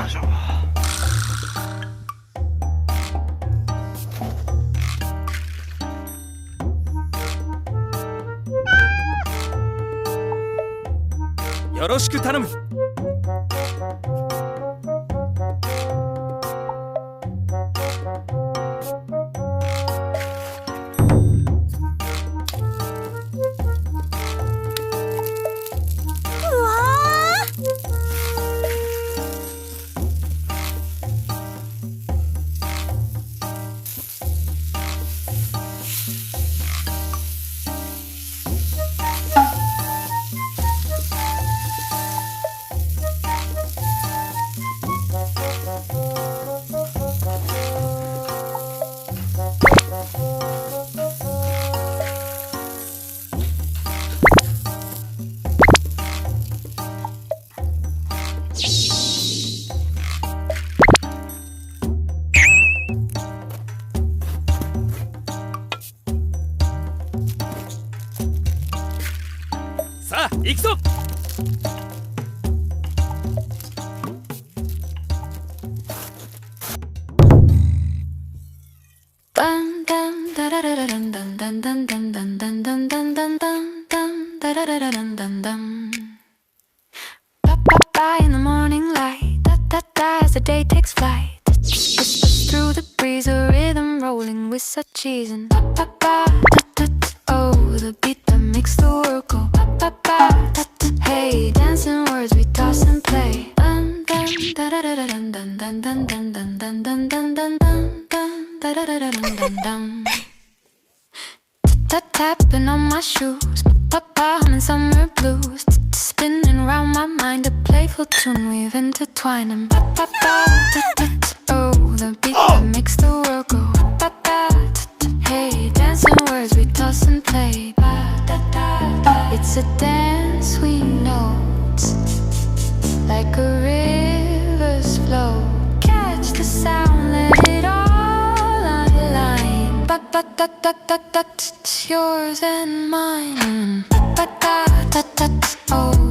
いしょ。よろしく頼む。さあ行くぞ。In the morning light, as the day takes flight, whispers through the breeze, a rhythm rolling with such ease. And oh, the beat that makes the world go. Hey, dancing words we toss and play. Tapping on my shoes, humming summer blues, spinning around my mind, a playful tune we've intertwined. And oh, the beat that makes the world go. Hey, dancing words we toss and play. It's a dance we know, like a river's flow. Catch the sound, let it all align. Yours and mine. Oh.